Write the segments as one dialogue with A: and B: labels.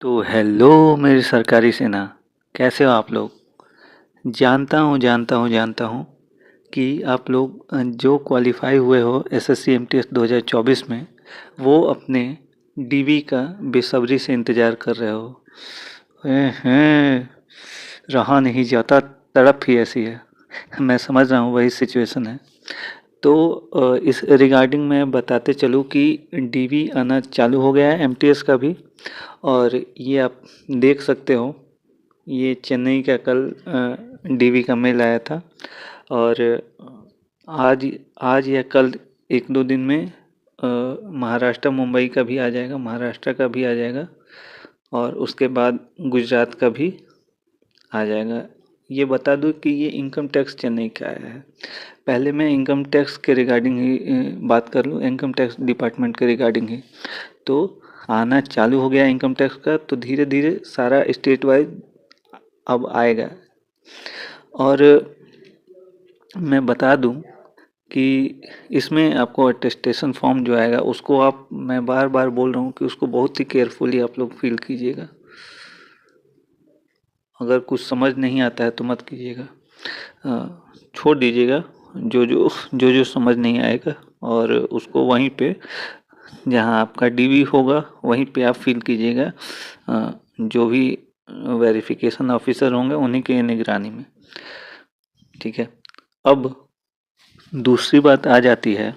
A: तो हेलो मेरी सरकारी सेना, कैसे हो आप लोग? जानता हूँ कि आप लोग जो क्वालिफाई हुए हो एसएससी एमटीएस 2024 में, वो अपने डीवी का बेसब्री से इंतज़ार कर रहे हो। हैं, रहा नहीं जाता, तड़प ही ऐसी है। मैं समझ रहा हूँ वही सिचुएशन है। तो इस रिगार्डिंग मैं बताते चलूँ कि डीवी आना चालू हो गया है एमटीएस का भी। और ये आप देख सकते हो, ये चेन्नई का कल डीवी का मेल आया था। और आज आज या कल एक दो दिन में महाराष्ट्र मुंबई का भी आ जाएगा, महाराष्ट्र का भी आ जाएगा, और उसके बाद गुजरात का भी आ जाएगा। ये बता दूं कि ये इनकम टैक्स चेन्नई का आया है। पहले मैं इनकम टैक्स के रिगार्डिंग ही बात कर लूँ, इनकम टैक्स डिपार्टमेंट के रिगार्डिंग ही। तो आना चालू हो गया इनकम टैक्स का, तो धीरे धीरे सारा स्टेट वाइज अब आएगा। और मैं बता दूं कि इसमें आपको अटेस्टेशन फॉर्म जो आएगा उसको आप, मैं बार बार बोल रहा हूँ कि उसको बहुत ही केयरफुली आप लोग फिल कीजिएगा। अगर कुछ समझ नहीं आता है तो मत कीजिएगा, छोड़ दीजिएगा। जो समझ नहीं आएगा, और उसको वहीं पे जहाँ आपका डीवी होगा वहीं पे आप फिल कीजिएगा। जो भी वेरिफिकेशन ऑफिसर होंगे उन्हीं के निगरानी में। ठीक है। अब दूसरी बात आ जाती है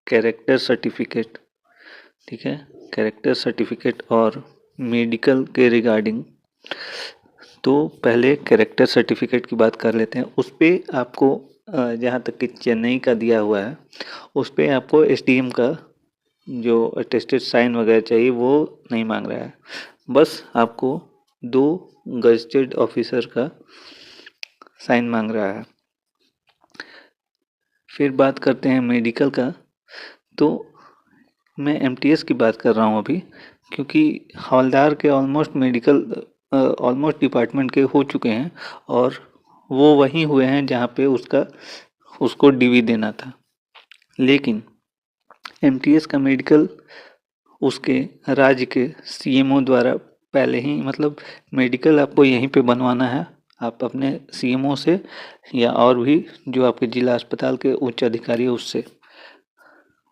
A: कैरेक्टर सर्टिफिकेट। ठीक है, कैरेक्टर सर्टिफिकेट और मेडिकल के रिगार्डिंग। तो पहले कैरेक्टर सर्टिफिकेट की बात कर लेते हैं। उस पर आपको जहाँ तक कि चेन्नई का दिया हुआ है, उस पर आपको एसडीएम का जो अटेस्टेड साइन वगैरह चाहिए वो नहीं मांग रहा है। बस आपको 2 गजेटेड ऑफिसर का साइन मांग रहा है। फिर बात करते हैं मेडिकल का। तो मैं एमटीएस की बात कर रहा हूँ अभी, क्योंकि हवलदार के ऑलमोस्ट मेडिकल ऑलमोस्ट डिपार्टमेंट के हो चुके हैं, और वो वहीं हुए हैं जहाँ पे उसको डीवी देना था। लेकिन एमटीएस का मेडिकल उसके राज्य के सीएमओ द्वारा पहले ही, मतलब मेडिकल आपको यहीं पे बनवाना है, आप अपने सीएमओ से या और भी जो आपके जिला अस्पताल के उच्च अधिकारी है उससे।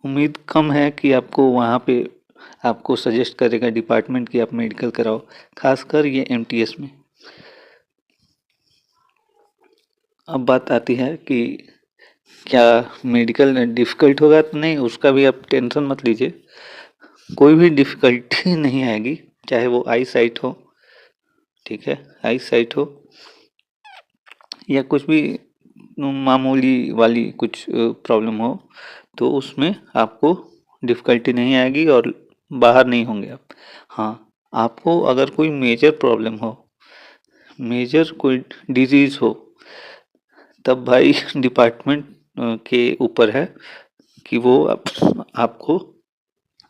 A: उम्मीद कम है कि आपको वहाँ पे आपको सजेस्ट करेगा डिपार्टमेंट कि आप मेडिकल कराओ, खासकर ये एमटीएस में। अब बात आती है कि क्या मेडिकल डिफ़िकल्ट होगा, तो नहीं, उसका भी आप टेंशन मत लीजिए। कोई भी डिफ़िकल्टी नहीं आएगी, चाहे वो आई साइट हो, ठीक है, आई साइट हो या कुछ भी मामूली वाली कुछ प्रॉब्लम हो, तो उसमें आपको डिफ़िकल्टी नहीं आएगी और बाहर नहीं होंगे आप। हाँ, आपको अगर कोई मेजर प्रॉब्लम हो, मेजर कोई डिजीज़ हो, तब भाई डिपार्टमेंट के ऊपर है कि वो आपको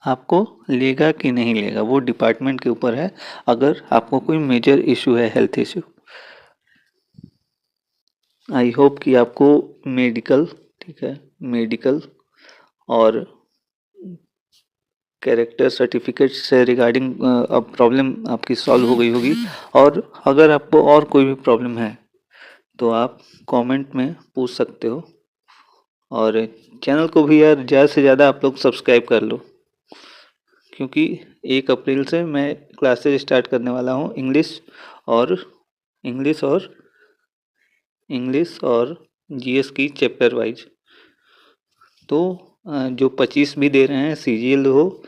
A: आपको लेगा कि नहीं लेगा, वो डिपार्टमेंट के ऊपर है। अगर आपको कोई मेजर इशू है, हेल्थ इशू। आई होप कि आपको मेडिकल, ठीक है, मेडिकल और कैरेक्टर सर्टिफिकेट से रिगार्डिंग अब प्रॉब्लम आपकी सॉल्व हो गई होगी। और अगर आपको और कोई भी प्रॉब्लम है तो आप कमेंट में पूछ सकते हो। और चैनल को भी यार ज़्यादा से ज़्यादा आप लोग सब्सक्राइब कर लो, क्योंकि 1 अप्रैल से मैं क्लासेस स्टार्ट करने वाला हूँ और इंग्लिश और इंग्लिश और जीएस की चैप्टर वाइज। तो जो 25 भी दे रहे हैं, सीजीएल हो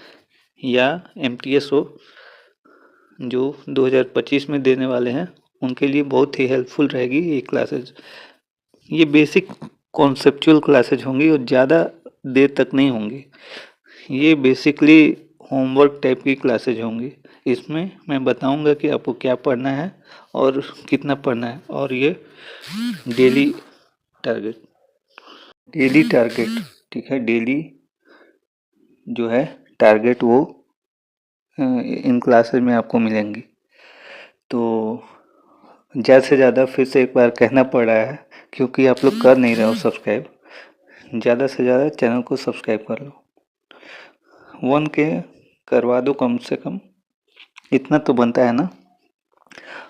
A: या एमटीएस हो, जो 2025 में देने वाले हैं, उनके लिए बहुत ही हेल्पफुल रहेगी ये क्लासेज। ये बेसिक कॉन्सेप्चुअल क्लासेज होंगी और ज़्यादा देर तक नहीं होंगी। ये बेसिकली होमवर्क टाइप की क्लासेज होंगी। इसमें मैं बताऊंगा कि आपको क्या पढ़ना है और कितना पढ़ना है, और ये डेली टारगेट, डेली टारगेट, ठीक है, डेली जो है टारगेट वो इन क्लासेज में आपको मिलेंगी। तो ज़्यादा से ज़्यादा फिर से एक बार कहना पड़ रहा है, क्योंकि आप लोग कर नहीं रहे हो सब्सक्राइब। ज़्यादा से ज़्यादा चैनल को सब्सक्राइब कर लो, 1K करवा दो कम से कम। इतना तो बनता है ना।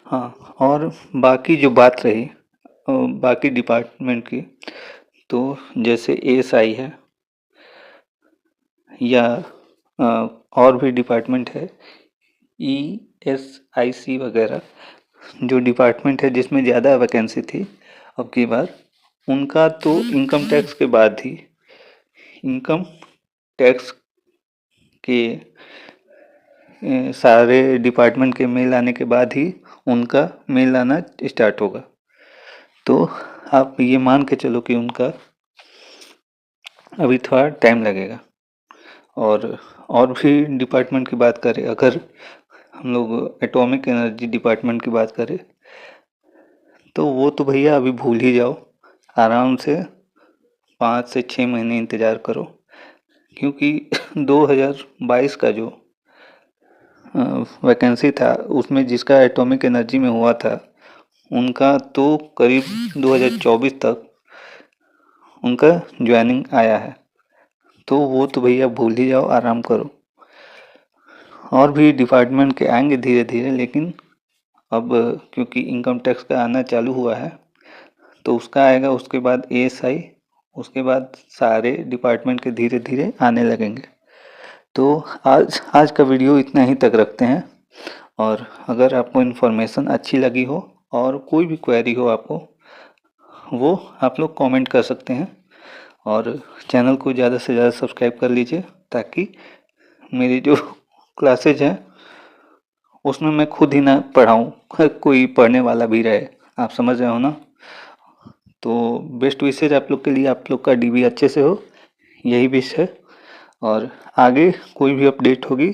A: हाँ, और बाकी जो बात रही बाकी डिपार्टमेंट की, तो जैसे एएसआई है या अ, और भी डिपार्टमेंट है, ईएसआईसी वगैरह, जो डिपार्टमेंट है जिसमें ज़्यादा वैकेंसी थी अब की बार, उनका तो इनकम टैक्स के बाद ही, इनकम टैक्स के सारे डिपार्टमेंट के मेल आने के बाद ही उनका मेल आना स्टार्ट होगा। तो आप ये मान के चलो कि उनका अभी थोड़ा टाइम लगेगा। और भी डिपार्टमेंट की बात करें, अगर हम लोग एटॉमिक एनर्जी डिपार्टमेंट की बात करें, तो वो तो भैया अभी भूल ही जाओ। आराम से 5 से 6 महीने इंतज़ार करो, क्योंकि 2022 का जो वैकेंसी था उसमें जिसका एटॉमिक एनर्जी में हुआ था, उनका तो करीब 2024 तक उनका ज्वाइनिंग आया है। तो वो तो भैया भूल ही जाओ, आराम करो। और भी डिपार्टमेंट के आएंगे धीरे धीरे, लेकिन अब क्योंकि इनकम टैक्स का आना चालू हुआ है, तो उसका आएगा, उसके बाद एएसआई, उसके बाद सारे डिपार्टमेंट के धीरे धीरे आने लगेंगे। तो आज आज का वीडियो इतना ही तक रखते हैं। और अगर आपको इन्फॉर्मेशन अच्छी लगी हो और कोई भी क्वेरी हो आपको, वो आप लोग कमेंट कर सकते हैं। और चैनल को ज़्यादा से ज़्यादा सब्सक्राइब कर लीजिए, ताकि मेरी जो क्लासेज हैं उसमें मैं खुद ही ना पढ़ाऊँ, कोई पढ़ने वाला भी रहे। आप समझ रहे हो ना। तो बेस्ट विशेज आप लोग के लिए, आप लोग का डीबी अच्छे से हो, यही विश है। और आगे कोई भी अपडेट होगी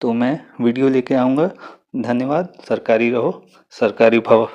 A: तो मैं वीडियो लेके आऊँगा। धन्यवाद। सरकारी रहो, सरकारी भव।